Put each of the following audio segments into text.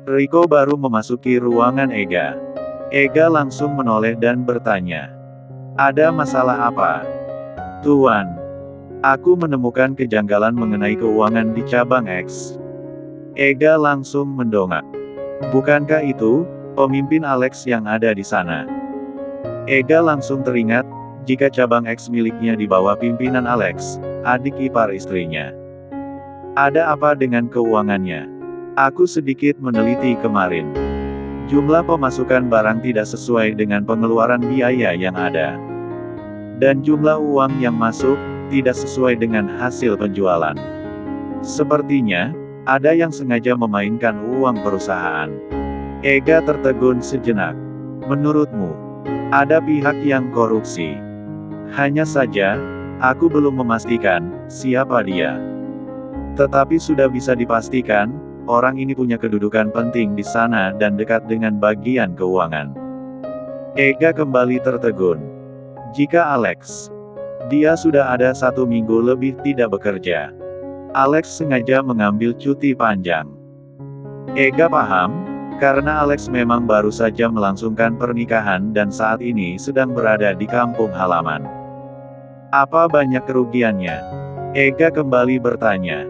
Riko baru memasuki ruangan Ega. Ega langsung menoleh dan bertanya. Ada masalah apa? Tuan, aku menemukan kejanggalan mengenai keuangan di cabang X. Ega langsung mendongak. Bukankah itu pemimpin Alex yang ada di sana? Ega langsung teringat, jika cabang X miliknya di bawah pimpinan Alex, adik ipar istrinya. Ada apa dengan keuangannya? Aku sedikit meneliti kemarin. Jumlah pemasukan barang tidak sesuai dengan pengeluaran biaya yang ada. Dan jumlah uang yang masuk, tidak sesuai dengan hasil penjualan. Sepertinya, ada yang sengaja memainkan uang perusahaan. Ega tertegun sejenak. Menurutmu, ada pihak yang korupsi? Hanya saja, aku belum memastikan siapa dia. Tetapi sudah bisa dipastikan, orang ini punya kedudukan penting di sana dan dekat dengan bagian keuangan. Ega kembali tertegun. Jika Alex, dia sudah ada 1 minggu lebih tidak bekerja. Alex sengaja mengambil cuti panjang. Ega paham, karena Alex memang baru saja melangsungkan pernikahan dan saat ini sedang berada di kampung halaman. Apa banyak kerugiannya? Ega kembali bertanya.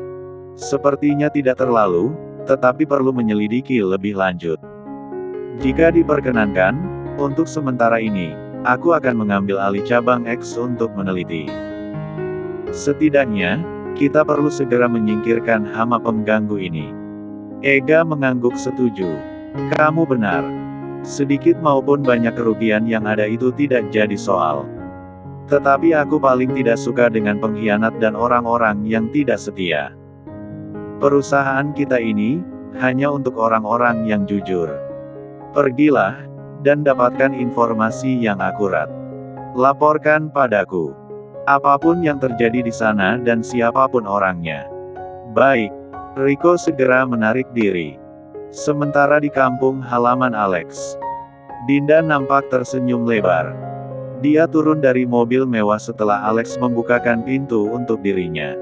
Sepertinya tidak terlalu, tetapi perlu menyelidiki lebih lanjut. Jika diperkenankan, untuk sementara ini, aku akan mengambil alih cabang X untuk meneliti. Setidaknya, kita perlu segera menyingkirkan hama pengganggu ini. Ega mengangguk setuju. Kamu benar. Sedikit maupun banyak kerugian yang ada itu tidak jadi soal. Tetapi aku paling tidak suka dengan pengkhianat dan orang-orang yang tidak setia. Perusahaan kita ini, hanya untuk orang-orang yang jujur. Pergilah, dan dapatkan informasi yang akurat. Laporkan padaku. Apapun yang terjadi di sana dan siapapun orangnya. Baik. Riko segera menarik diri. Sementara di kampung halaman Alex, Dinda nampak tersenyum lebar. Dia turun dari mobil mewah setelah Alex membukakan pintu untuk dirinya.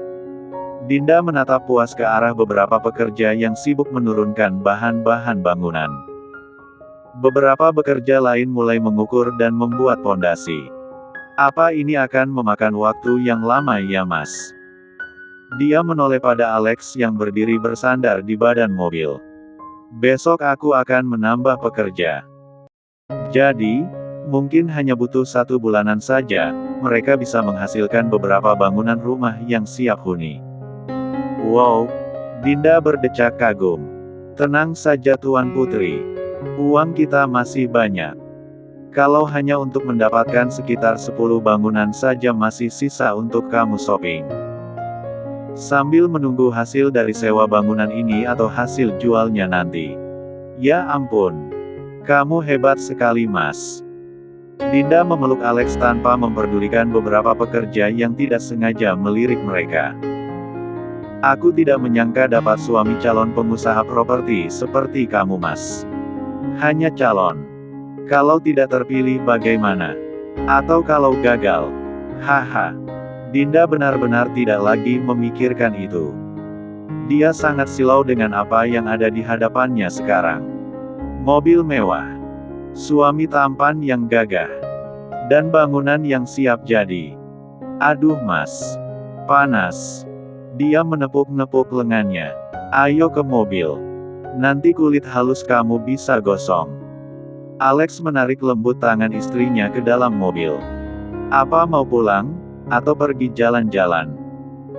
Dinda menatap puas ke arah beberapa pekerja yang sibuk menurunkan bahan-bahan bangunan. Beberapa pekerja lain mulai mengukur dan membuat pondasi. Apa ini akan memakan waktu yang lama ya Mas? Dia menoleh pada Alex yang berdiri bersandar di badan mobil. Besok aku akan menambah pekerja. Jadi, mungkin hanya butuh 1 bulanan saja, mereka bisa menghasilkan beberapa bangunan rumah yang siap huni. Wow, Dinda berdecak kagum. Tenang saja Tuan Putri. Uang kita masih banyak. Kalau hanya untuk mendapatkan sekitar 10 bangunan saja masih sisa untuk kamu shopping. Sambil menunggu hasil dari sewa bangunan ini atau hasil jualnya nanti. Ya ampun. Kamu hebat sekali Mas. Dinda memeluk Alex tanpa memperdulikan beberapa pekerja yang tidak sengaja melirik mereka. Aku tidak menyangka dapat suami calon pengusaha properti seperti kamu Mas. Hanya calon. Kalau tidak terpilih bagaimana? Atau kalau gagal? Haha. Dinda benar-benar tidak lagi memikirkan itu. Dia sangat silau dengan apa yang ada di hadapannya sekarang. Mobil mewah. Suami tampan yang gagah. Dan bangunan yang siap jadi. Aduh Mas. Panas. Dia menepuk-nepuk lengannya. Ayo ke mobil. Nanti kulit halus kamu bisa gosong. Alex menarik lembut tangan istrinya ke dalam mobil. Apa mau pulang? Atau pergi jalan-jalan?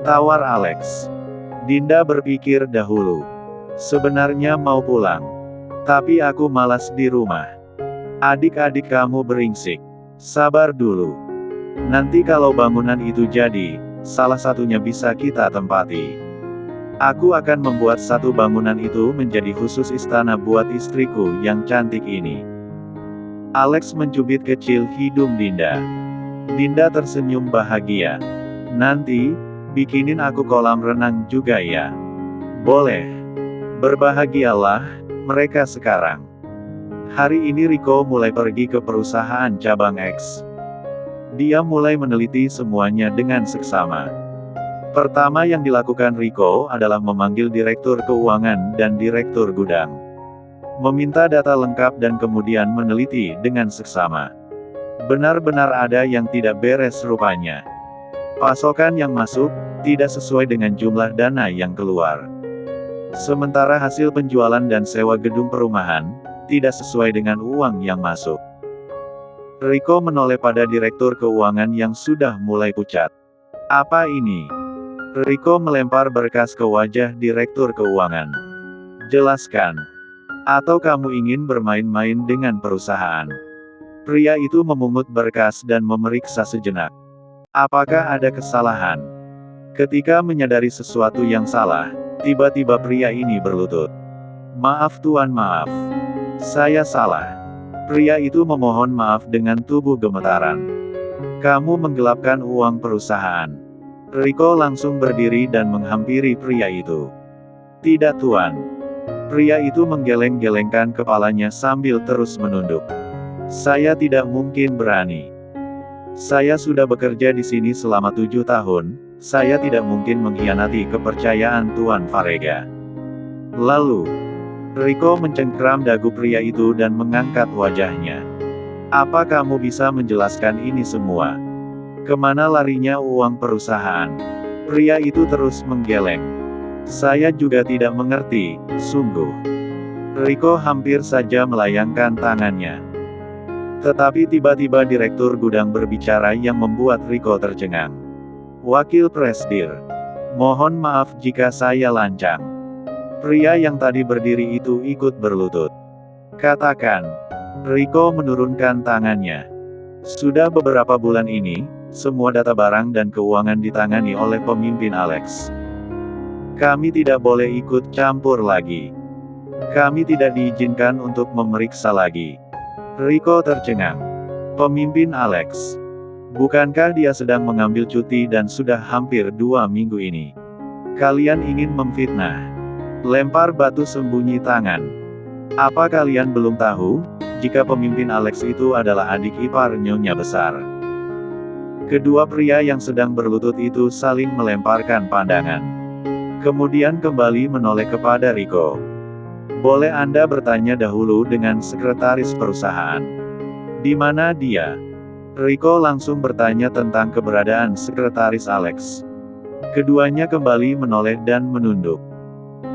Tawar Alex. Dinda berpikir dahulu. Sebenarnya mau pulang. Tapi aku malas di rumah. Adik-adik kamu beringsik. Sabar dulu. Nanti kalau bangunan itu jadi, salah satunya bisa kita tempati. Aku akan membuat 1 bangunan itu menjadi khusus istana buat istriku yang cantik ini. Alex mencubit kecil hidung Dinda. Dinda tersenyum bahagia. Nanti, bikinin aku kolam renang juga ya. Boleh. Berbahagialah mereka sekarang. Hari ini Riko mulai pergi ke perusahaan cabang X. Dia mulai meneliti semuanya dengan seksama. Pertama yang dilakukan Riko adalah memanggil direktur keuangan dan direktur gudang. meminta data lengkap dan kemudian meneliti dengan seksama. Benar-benar ada yang tidak beres rupanya. Pasokan yang masuk, tidak sesuai dengan jumlah dana yang keluar. Sementara hasil penjualan dan sewa gedung perumahan, tidak sesuai dengan uang yang masuk. Riko menoleh pada direktur keuangan yang sudah mulai pucat. Apa ini? Riko melempar berkas ke wajah direktur keuangan. Jelaskan. Atau kamu ingin bermain-main dengan perusahaan? Pria itu memungut berkas dan memeriksa sejenak. Apakah ada kesalahan? Ketika menyadari sesuatu yang salah, tiba-tiba pria ini berlutut. Maaf tuan, maaf. Saya salah. Pria itu memohon maaf dengan tubuh gemetaran. Kamu menggelapkan uang perusahaan. Riko langsung berdiri dan menghampiri pria itu. Tidak tuan. Pria itu menggeleng-gelengkan kepalanya sambil terus menunduk. Saya tidak mungkin berani. Saya sudah bekerja di sini selama 7 tahun, saya tidak mungkin mengkhianati kepercayaan Tuan Varega. Lalu, Riko mencengkram dagu pria itu dan mengangkat wajahnya. Apa kamu bisa menjelaskan ini semua? Kemana larinya uang perusahaan? Pria itu terus menggeleng. Saya juga tidak mengerti, sungguh. Riko hampir saja melayangkan tangannya. Tetapi tiba-tiba direktur gudang berbicara yang membuat Riko tercengang. Wakil Presdir. Mohon maaf jika saya lancang. Pria yang tadi berdiri itu ikut berlutut. Katakan. Riko menurunkan tangannya. Sudah beberapa bulan ini, semua data barang dan keuangan ditangani oleh pemimpin Alex. Kami tidak boleh ikut campur lagi. Kami tidak diizinkan untuk memeriksa lagi. Riko tercengang. Pemimpin Alex. Bukankah dia sedang mengambil cuti dan sudah hampir 2 minggu ini? Kalian ingin memfitnah. Lempar batu sembunyi tangan. Apa kalian belum tahu, jika pemimpin Alex itu adalah adik ipar Nyonya Besar? Kedua pria yang sedang berlutut itu saling melemparkan pandangan. Kemudian kembali menoleh kepada Riko. Boleh Anda bertanya dahulu dengan sekretaris perusahaan? Di mana dia? Riko langsung bertanya tentang keberadaan sekretaris Alex. Keduanya kembali menoleh dan menunduk.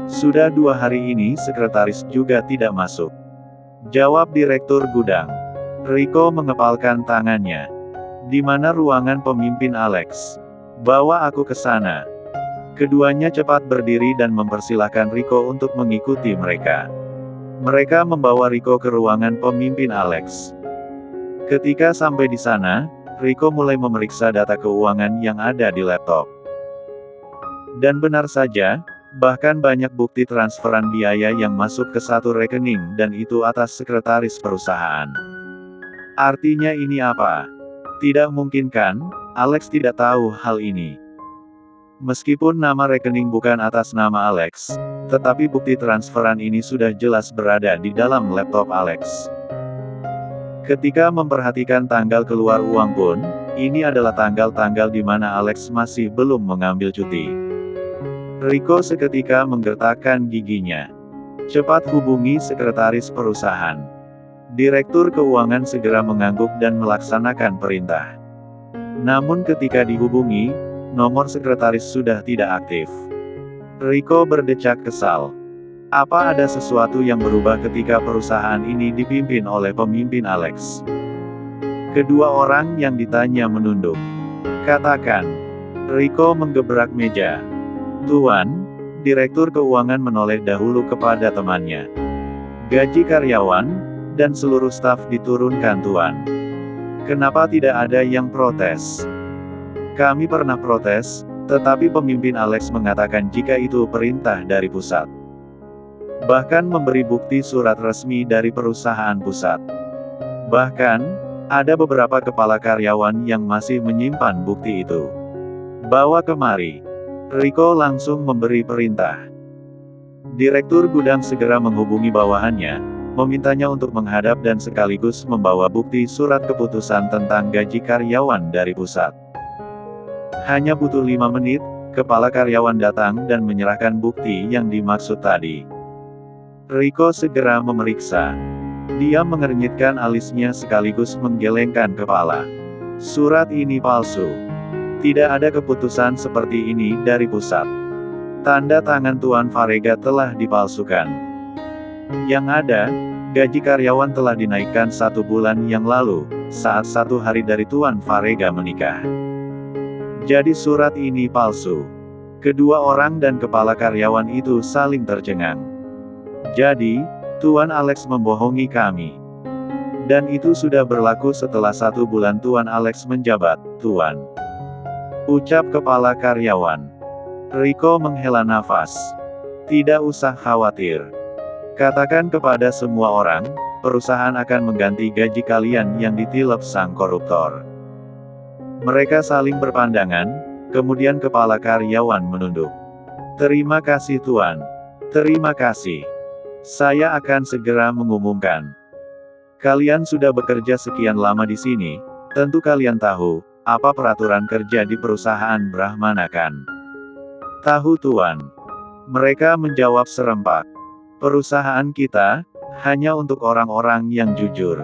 Sudah 2 hari ini sekretaris juga tidak masuk. Jawab direktur gudang. Riko mengepalkan tangannya. Di mana ruangan pemimpin Alex? Bawa aku ke sana. Keduanya cepat berdiri dan mempersilahkan Riko untuk mengikuti mereka. Mereka membawa Riko ke ruangan pemimpin Alex. Ketika sampai di sana, Riko mulai memeriksa data keuangan yang ada di laptop. Dan benar saja, bahkan banyak bukti transferan biaya yang masuk ke satu rekening dan itu atas sekretaris perusahaan. Artinya ini apa? Tidak mungkin kan, Alex tidak tahu hal ini. Meskipun nama rekening bukan atas nama Alex, tetapi bukti transferan ini sudah jelas berada di dalam laptop Alex. Ketika memperhatikan tanggal keluar uang pun, ini adalah tanggal-tanggal di mana Alex masih belum mengambil cuti. Riko seketika menggertakkan giginya. Cepat hubungi sekretaris perusahaan. Direktur keuangan segera mengangguk dan melaksanakan perintah. Namun ketika dihubungi, nomor sekretaris sudah tidak aktif. Riko berdecak kesal. Apa ada sesuatu yang berubah ketika perusahaan ini dipimpin oleh pemimpin Alex? Kedua orang yang ditanya menunduk. Katakan. Riko menggebrak meja. Tuan, direktur keuangan menoleh dahulu kepada temannya. Gaji karyawan dan seluruh staf diturunkan tuan. Kenapa tidak ada yang protes? Kami pernah protes, tetapi pemimpin Alex mengatakan jika itu perintah dari pusat. Bahkan memberi bukti surat resmi dari perusahaan pusat. Bahkan, ada beberapa kepala karyawan yang masih menyimpan bukti itu. Bawa kemari. Riko langsung memberi perintah. Direktur gudang segera menghubungi bawahannya, memintanya untuk menghadap dan sekaligus membawa bukti surat keputusan tentang gaji karyawan dari pusat. Hanya butuh 5 menit, kepala karyawan datang dan menyerahkan bukti yang dimaksud tadi. Riko segera memeriksa. Dia mengernyitkan alisnya sekaligus menggelengkan kepala. Surat ini palsu. Tidak ada keputusan seperti ini dari pusat. Tanda tangan Tuan Farega telah dipalsukan. Yang ada, gaji karyawan telah dinaikkan 1 bulan yang lalu, saat 1 hari dari Tuan Farega menikah. Jadi surat ini palsu. Kedua orang dan kepala karyawan itu saling tercengang. Jadi, Tuan Alex membohongi kami. Dan itu sudah berlaku setelah 1 bulan Tuan Alex menjabat, Tuan. Ucap kepala karyawan. Riko menghela nafas. Tidak usah khawatir. Katakan kepada semua orang, perusahaan akan mengganti gaji kalian yang ditilep sang koruptor. Mereka saling berpandangan, kemudian kepala karyawan menunduk. Terima kasih Tuan. Terima kasih. Saya akan segera mengumumkan. Kalian sudah bekerja sekian lama di sini, tentu kalian tahu, apa peraturan kerja di perusahaan Brahmana kan? Tahu Tuan. Mereka menjawab serempak. Perusahaan kita, hanya untuk orang-orang yang jujur.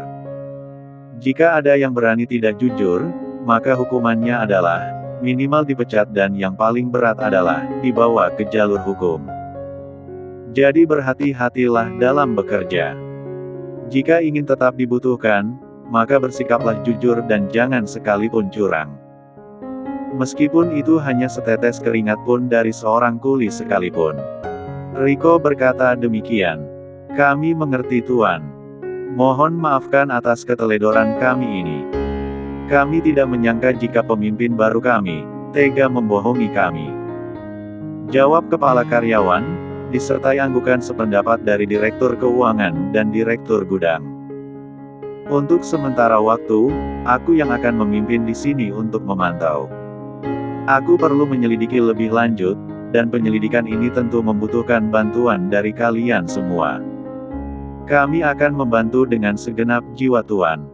Jika ada yang berani tidak jujur, maka hukumannya adalah, minimal dipecat dan yang paling berat adalah, dibawa ke jalur hukum. Jadi berhati-hatilah dalam bekerja. Jika ingin tetap dibutuhkan, maka bersikaplah jujur dan jangan sekalipun curang. Meskipun itu hanya setetes keringat pun dari seorang kuli sekalipun. Riko berkata demikian. Kami mengerti Tuan. Mohon maafkan atas keteledoran kami ini. Kami tidak menyangka jika pemimpin baru kami, tega membohongi kami. Jawab kepala karyawan, disertai anggukan sependapat dari Direktur Keuangan dan Direktur Gudang. Untuk sementara waktu, aku yang akan memimpin di sini untuk memantau. Aku perlu menyelidiki lebih lanjut, dan penyelidikan ini tentu membutuhkan bantuan dari kalian semua. Kami akan membantu dengan segenap jiwa Tuan.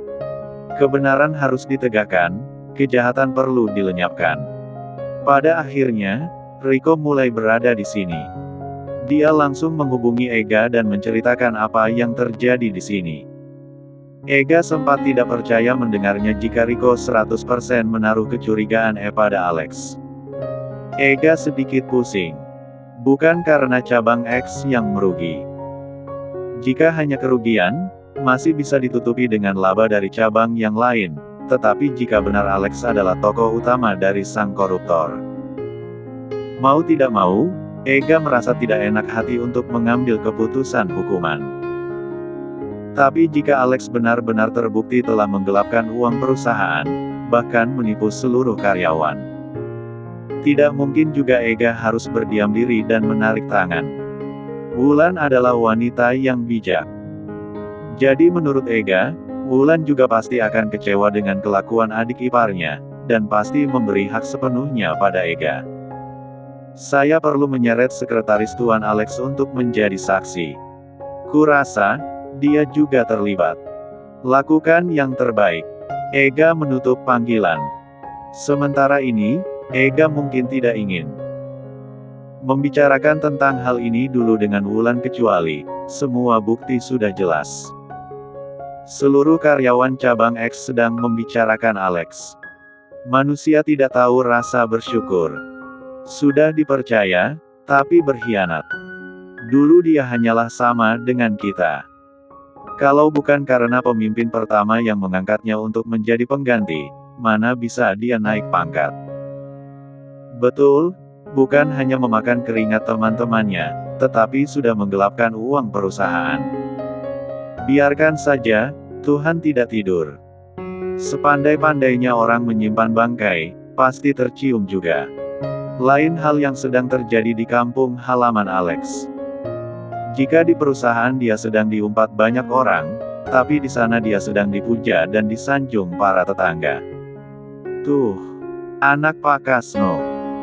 Kebenaran harus ditegakkan, kejahatan perlu dilenyapkan. Pada akhirnya, Riko mulai berada di sini. Dia langsung menghubungi Ega dan menceritakan apa yang terjadi di sini. Ega sempat tidak percaya mendengarnya jika Riko 100% menaruh kecurigaan pada Alex. Ega sedikit pusing. Bukan karena cabang X yang merugi. Jika hanya kerugian, masih bisa ditutupi dengan laba dari cabang yang lain, tetapi jika benar Alex adalah tokoh utama dari sang koruptor. Mau tidak mau, Ega merasa tidak enak hati untuk mengambil keputusan hukuman. Tapi jika Alex benar-benar terbukti telah menggelapkan uang perusahaan, bahkan menipu seluruh karyawan, tidak mungkin juga Ega harus berdiam diri dan menarik tangan. Wulan adalah wanita yang bijak. Jadi menurut Ega, Wulan juga pasti akan kecewa dengan kelakuan adik iparnya, dan pasti memberi hak sepenuhnya pada Ega. Saya perlu menyeret sekretaris Tuan Alex untuk menjadi saksi. Kurasa, dia juga terlibat. Lakukan yang terbaik. Ega menutup panggilan. Sementara ini, Ega mungkin tidak ingin membicarakan tentang hal ini dulu dengan Wulan kecuali, semua bukti sudah jelas. Seluruh karyawan cabang X sedang membicarakan Alex. Manusia tidak tahu rasa bersyukur. Sudah dipercaya, tapi berkhianat. Dulu dia hanyalah sama dengan kita. Kalau bukan karena pemimpin pertama yang mengangkatnya untuk menjadi pengganti, mana bisa dia naik pangkat. Betul, bukan hanya memakan keringat teman-temannya, tetapi sudah menggelapkan uang perusahaan. Biarkan saja, Tuhan tidak tidur. Sepandai-pandainya orang menyimpan bangkai, pasti tercium juga. Lain hal yang sedang terjadi di kampung halaman Alex. Jika di perusahaan dia sedang diumpat banyak orang, tapi di sana dia sedang dipuja dan disanjung para tetangga. Tuh, anak Pak Kasno.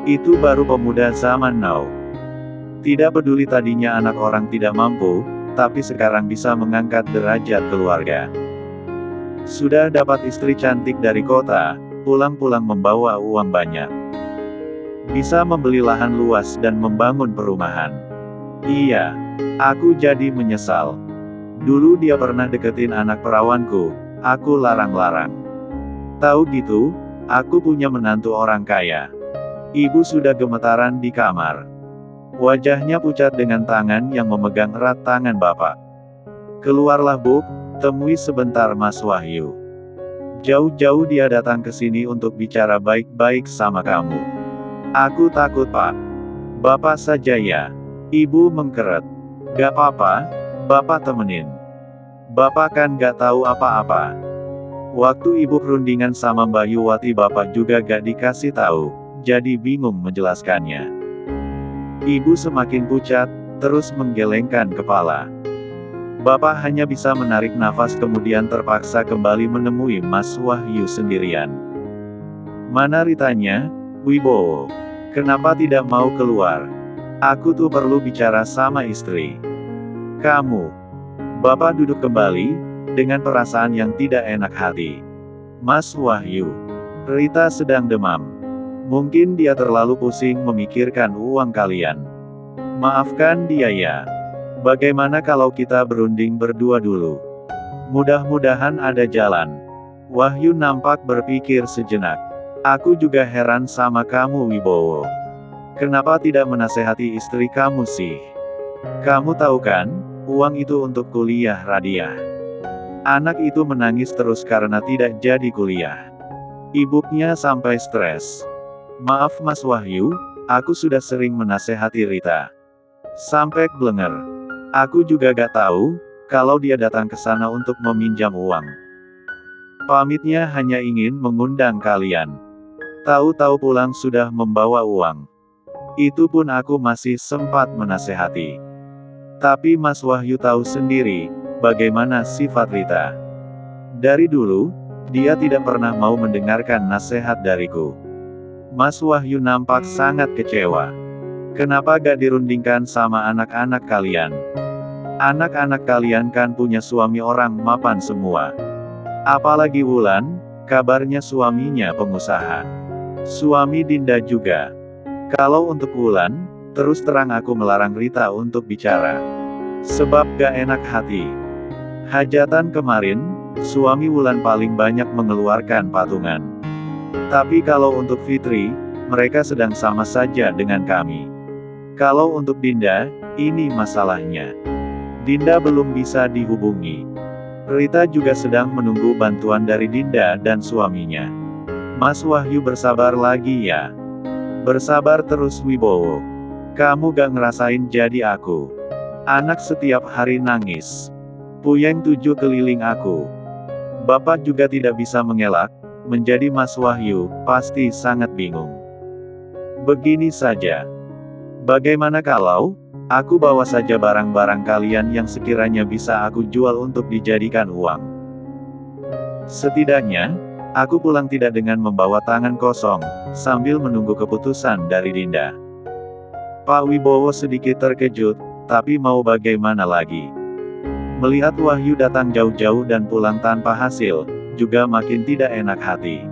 Itu baru pemuda zaman now. Tidak peduli tadinya anak orang tidak mampu, tapi sekarang bisa mengangkat derajat keluarga. Sudah dapat istri cantik dari kota, pulang-pulang membawa uang banyak. Bisa membeli lahan luas dan membangun perumahan. Iya, aku jadi menyesal. Dulu dia pernah deketin anak perawanku, aku larang-larang. Tahu gitu, aku punya menantu orang kaya. Ibu sudah gemetaran di kamar. Wajahnya pucat dengan tangan yang memegang erat tangan bapak. Keluarlah Bu, temui sebentar Mas Wahyu. Jauh-jauh dia datang ke sini untuk bicara baik-baik sama kamu. Aku takut Pak. Bapak saja ya. Ibu mengkeret. Gak apa-apa, Bapak temenin. Bapak kan gak tahu apa-apa. Waktu ibu perundingan sama Mbak Yuwati Bapak juga gak dikasih tahu, jadi bingung menjelaskannya. Ibu semakin pucat, terus menggelengkan kepala. Bapak hanya bisa menarik nafas kemudian terpaksa kembali menemui Mas Wahyu sendirian. Mana Ritanya, Wibowo? Kenapa tidak mau keluar? Aku tuh perlu bicara sama istri. Kamu. Bapak duduk kembali, dengan perasaan yang tidak enak hati. Mas Wahyu. Rita sedang demam. Mungkin dia terlalu pusing memikirkan uang kalian. Maafkan dia ya. Bagaimana kalau kita berunding berdua dulu? Mudah-mudahan ada jalan. Wahyu nampak berpikir sejenak. Aku juga heran sama kamu Wibowo. Kenapa tidak menasehati istri kamu sih? Kamu tahu kan, uang itu untuk kuliah Radiah. Anak itu menangis terus karena tidak jadi kuliah. Ibunya sampai stres. Maaf Mas Wahyu, aku sudah sering menasehati Rita. Sampai blenger. Aku juga gak tahu, kalau dia datang ke sana untuk meminjam uang. Pamitnya hanya ingin mengundang kalian. Tahu-tahu pulang sudah membawa uang. Itu pun aku masih sempat menasehati. Tapi Mas Wahyu tahu sendiri, bagaimana sifat Rita. Dari dulu, dia tidak pernah mau mendengarkan nasihat dariku. Mas Wahyu nampak sangat kecewa. Kenapa gak dirundingkan sama anak-anak kalian? Anak-anak kalian kan punya suami orang mapan semua. Apalagi Wulan, kabarnya suaminya pengusaha. Suami Dinda juga. Kalau untuk Wulan, terus terang aku melarang Rita untuk bicara. Sebab gak enak hati. Hajatan kemarin, suami Wulan paling banyak mengeluarkan patungan. Tapi kalau untuk Fitri, mereka sedang sama saja dengan kami. Kalau untuk Dinda, ini masalahnya. Dinda belum bisa dihubungi. Rita juga sedang menunggu bantuan dari Dinda dan suaminya. Mas Wahyu bersabar lagi ya. Bersabar terus Wibowo. Kamu gak ngerasain jadi aku. Anak setiap hari nangis. Puyeng 7 keliling aku. Bapak juga tidak bisa mengelak, menjadi Mas Wahyu, pasti sangat bingung. Begini saja. Bagaimana kalau, aku bawa saja barang-barang kalian yang sekiranya bisa aku jual untuk dijadikan uang. Setidaknya, aku pulang tidak dengan membawa tangan kosong, sambil menunggu keputusan dari Dinda. Pak Wibowo sedikit terkejut, tapi mau bagaimana lagi? Melihat Wahyu datang jauh-jauh dan pulang tanpa hasil, juga makin tidak enak hati.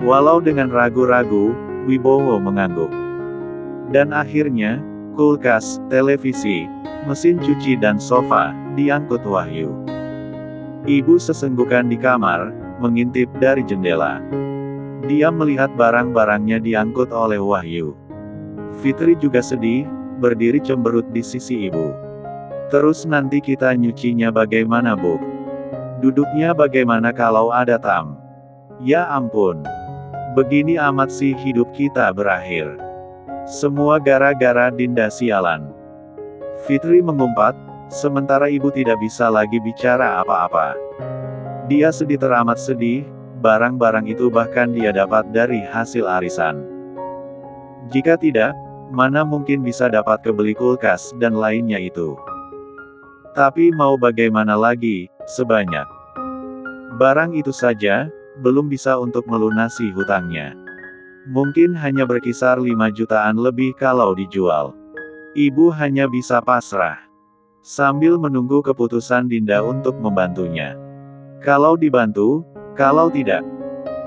Walau dengan ragu-ragu, Wibowo mengangguk. Dan akhirnya, kulkas, televisi, mesin cuci dan sofa, diangkut Wahyu. Ibu sesenggukan di kamar, mengintip dari jendela. Dia melihat barang-barangnya diangkut oleh Wahyu. Fitri juga sedih, berdiri cemberut di sisi ibu. Terus nanti kita nyucinya bagaimana Bu? Duduknya bagaimana kalau ada tamu? Ya ampun. Begini amat sih hidup kita berakhir. Semua gara-gara Dinda sialan. Fitri mengumpat, sementara ibu tidak bisa lagi bicara apa-apa. Dia sedih teramat sedih, barang-barang itu bahkan dia dapat dari hasil arisan. Jika tidak, mana mungkin bisa dapat kebeli kulkas dan lainnya itu. Tapi mau bagaimana lagi, sebanyak barang itu saja, belum bisa untuk melunasi hutangnya. Mungkin hanya berkisar 5 jutaan lebih kalau dijual. Ibu hanya bisa pasrah. Sambil menunggu keputusan Dinda untuk membantunya. Kalau dibantu, kalau tidak,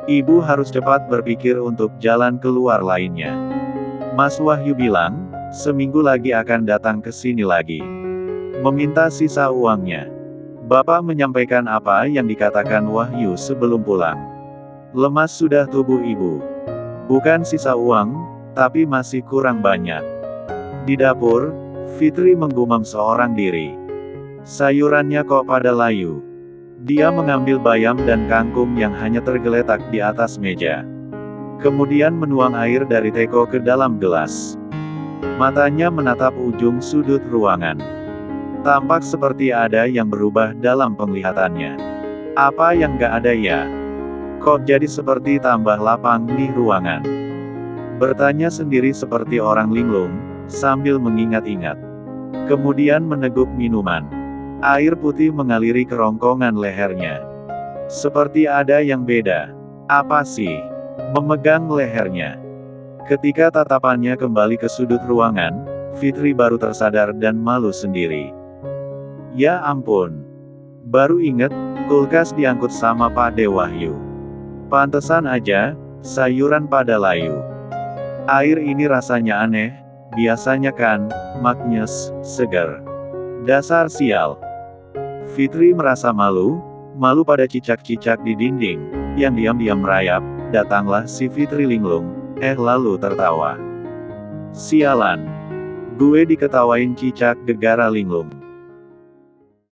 ibu harus cepat berpikir untuk jalan keluar lainnya. Mas Wahyu bilang, Seminggu lagi akan datang ke sini lagi. Meminta sisa uangnya. Bapak menyampaikan apa yang dikatakan Wahyu sebelum pulang. Lemas sudah tubuh ibu. Bukan sisa uang, tapi masih kurang banyak. Di dapur, Fitri menggumam seorang diri. Sayurannya kok pada layu. Dia mengambil bayam dan kangkung yang hanya tergeletak di atas meja. Kemudian menuang air dari teko ke dalam gelas. Matanya menatap ujung sudut ruangan. Tampak seperti ada yang berubah dalam penglihatannya. Apa yang gak ada ya? Kok jadi seperti tambah lapang nih ruangan? Bertanya sendiri seperti orang linglung, sambil mengingat-ingat. Kemudian meneguk minuman. Air putih mengaliri kerongkongan lehernya. Seperti ada yang beda. Apa sih? Memegang lehernya. Ketika tatapannya kembali ke sudut ruangan, Fitri baru tersadar dan malu sendiri. Ya ampun. Baru inget, kulkas diangkut sama Pak De Wahyu. Pantesan aja, sayuran pada layu. Air ini rasanya aneh, biasanya kan, maknyes, segar. Dasar sial. Fitri merasa malu, malu pada cicak-cicak di dinding, yang diam-diam merayap. Datanglah si Fitri linglung, lalu tertawa. Sialan. Gue diketawain cicak, gegara linglung.